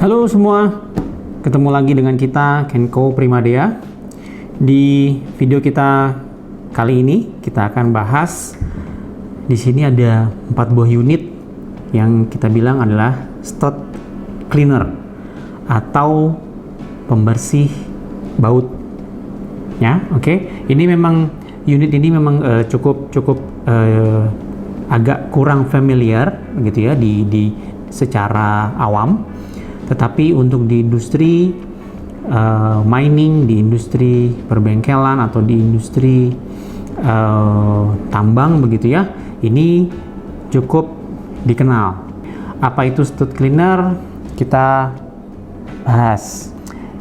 Halo semua, ketemu lagi dengan kita Kenko Primadea. Di video kita kali ini kita akan bahas di sini ada 4 buah unit yang kita bilang adalah stud cleaner atau pembersih baut. Ya, oke. Ini memang unit ini memang cukup agak kurang familiar gitu ya di secara awam. Tetapi untuk di industri mining, di industri perbengkelan atau di industri tambang begitu ya, ini cukup dikenal. Apa itu stud cleaner? Kita bahas.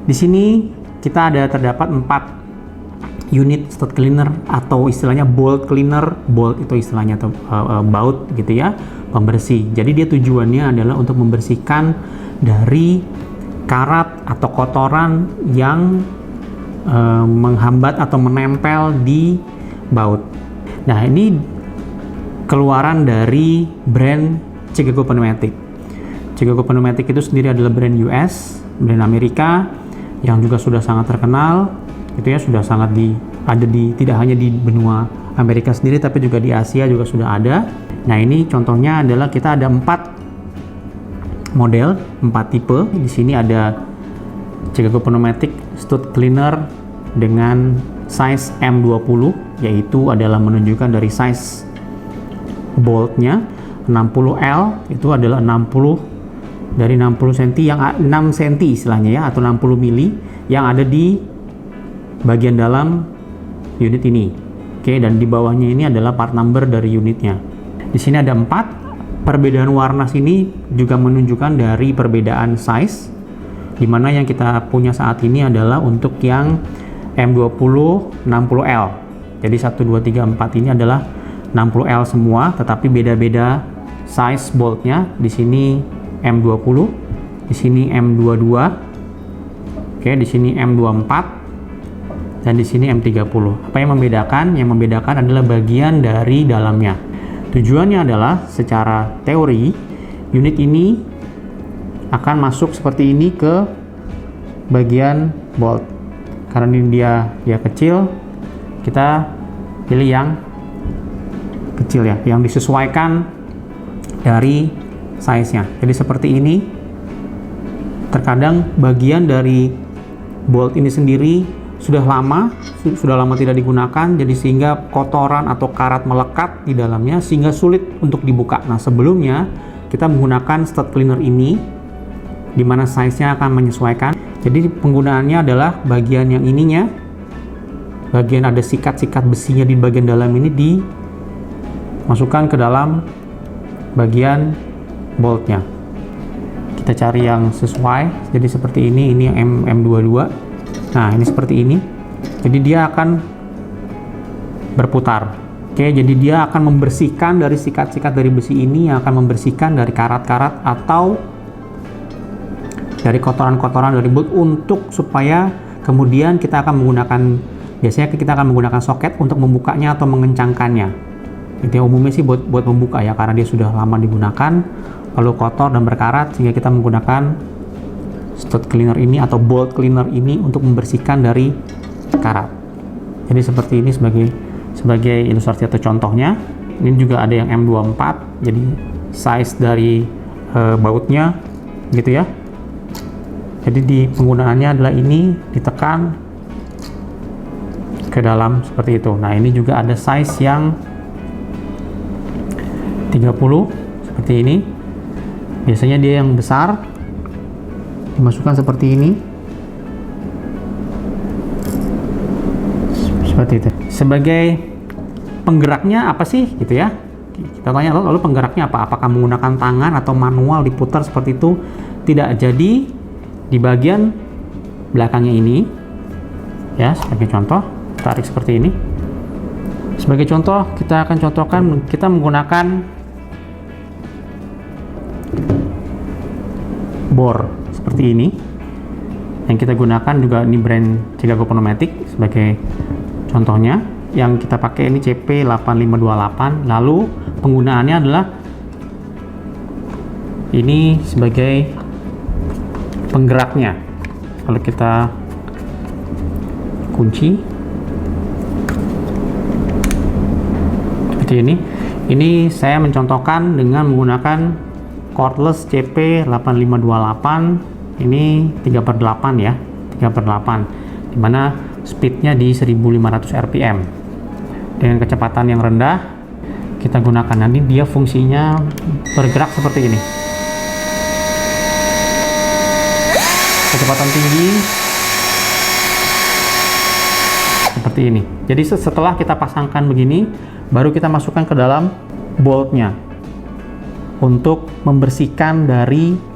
Di sini kita terdapat 4 unit stud cleaner atau istilahnya bolt cleaner. Bolt itu istilahnya atau baut gitu ya, pembersih. Jadi dia tujuannya adalah untuk membersihkan dari karat atau kotoran yang menghambat atau menempel di baut. Nah, ini keluaran dari brand Chicago Pneumatic. Chicago Pneumatic itu sendiri adalah brand US, brand Amerika yang juga sudah sangat terkenal gitu ya, sudah sangat tidak hanya di benua Amerika sendiri tapi juga di Asia juga sudah ada. Nah, ini contohnya adalah kita ada 4 model, 4 tipe. Di sini ada Chicago Pneumatic stud cleaner dengan size M20, yaitu adalah menunjukkan dari size boltnya 60L itu adalah 60 dari 60 cm yang 6 cm istilahnya ya, atau 60 mili yang ada di bagian dalam unit ini. Oke, dan di bawahnya ini adalah part number dari unitnya. Di sini ada 4. Perbedaan warna sini juga menunjukkan dari perbedaan size, dimana yang kita punya saat ini adalah untuk yang M20 60L. Jadi 1, 2, 3, 4 ini adalah 60L semua, tetapi beda-beda size boltnya. Di sini M20, di sini M22, oke, di sini M24, dan di sini M30. Apa yang membedakan? Yang membedakan adalah bagian dari dalamnya. Tujuannya adalah secara teori unit ini akan masuk seperti ini ke bagian bolt. Karena ini dia kecil, kita pilih yang kecil ya, yang disesuaikan dari size-nya. Jadi seperti ini. Terkadang bagian dari bolt ini sendiri sudah lama tidak digunakan, jadi sehingga kotoran atau karat melekat di dalamnya sehingga sulit untuk dibuka. Nah, sebelumnya kita menggunakan stud cleaner ini di mana size-nya akan menyesuaikan. Jadi penggunaannya adalah bagian yang ininya, bagian ada sikat-sikat besinya di bagian dalam ini dimasukkan ke dalam bagian boltnya. Kita cari yang sesuai. Jadi seperti ini yang M22. Nah, ini seperti ini. Jadi dia akan berputar. Oke, jadi dia akan membersihkan dari sikat-sikat dari besi ini, yang akan membersihkan dari karat-karat atau dari kotoran-kotoran dari bolt, untuk supaya kemudian kita akan menggunakan soket untuk membukanya atau mengencangkannya. Itu umumnya sih buat membuka ya, karena dia sudah lama digunakan lalu kotor dan berkarat, sehingga kita menggunakan stud cleaner ini atau bolt cleaner ini untuk membersihkan dari karat. Jadi seperti ini sebagai ilustrasi atau contohnya. Ini juga ada yang M24, jadi size dari bautnya gitu ya. Jadi di penggunaannya adalah ini ditekan ke dalam seperti itu. Nah, ini juga ada size yang 30 seperti ini. Biasanya dia yang besar, dimasukkan seperti ini, seperti itu. Sebagai penggeraknya apa sih gitu ya, kita tanya. Lalu penggeraknya apa? Apakah menggunakan tangan atau manual diputar seperti itu? Tidak. Jadi di bagian belakangnya ini ya, sebagai contoh tarik seperti ini. Sebagai contoh kita akan contohkan, kita menggunakan bor seperti ini yang kita gunakan, juga ini brand Chicago Pneumatic sebagai contohnya. Yang kita pakai ini CP8528. Lalu penggunaannya adalah ini sebagai penggeraknya. Kalau kita kunci seperti ini saya mencontohkan dengan menggunakan cordless CP8528. Ini 3/8 ya, 3/8, dimana speednya di 1500 rpm dengan kecepatan yang rendah. Kita gunakan, nanti dia fungsinya bergerak seperti ini, kecepatan tinggi seperti ini. Jadi setelah kita pasangkan begini, baru kita masukkan ke dalam boltnya untuk membersihkan dari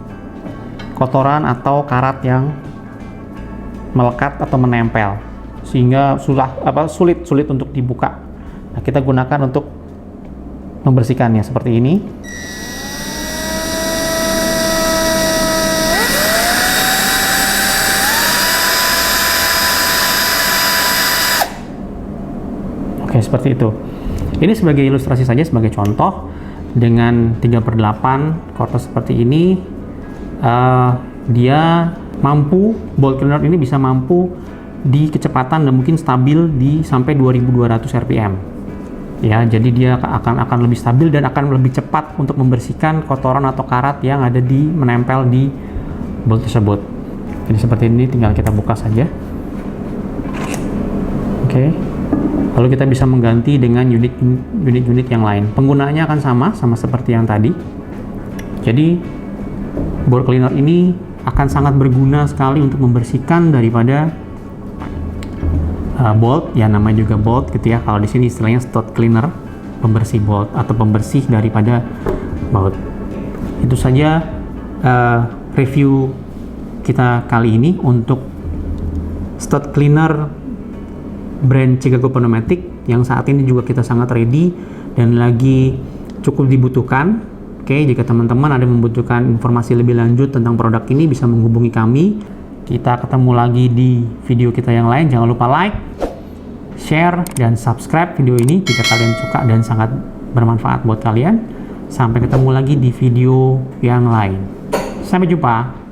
kotoran atau karat yang melekat atau menempel, sehingga sulit untuk dibuka. Nah, kita gunakan untuk membersihkannya seperti ini. Oke, seperti itu. Ini sebagai ilustrasi saja, sebagai contoh. Dengan 3/8 cordless seperti ini, dia mampu, bolt cleaner ini bisa mampu di kecepatan dan mungkin stabil di sampai 2200 rpm. Ya, jadi dia akan lebih stabil dan akan lebih cepat untuk membersihkan kotoran atau karat yang ada menempel di bolt tersebut. Jadi seperti ini, tinggal kita buka saja. Oke. Lalu kita bisa mengganti dengan unit yang lain. Penggunaannya akan sama seperti yang tadi. Jadi bolt cleaner ini akan sangat berguna sekali untuk membersihkan daripada bolt, ya namanya juga bolt gitu ya. Kalau di sini istilahnya stud cleaner, pembersih bolt atau pembersih daripada bolt. Itu saja review kita kali ini untuk stud cleaner brand Chicago Pneumatic yang saat ini juga kita sangat ready dan lagi cukup dibutuhkan. Oke, jika teman-teman ada membutuhkan informasi lebih lanjut tentang produk ini, bisa menghubungi kami. Kita ketemu lagi di video kita yang lain. Jangan lupa like, share, dan subscribe video ini jika kalian suka dan sangat bermanfaat buat kalian. Sampai ketemu lagi di video yang lain. Sampai jumpa.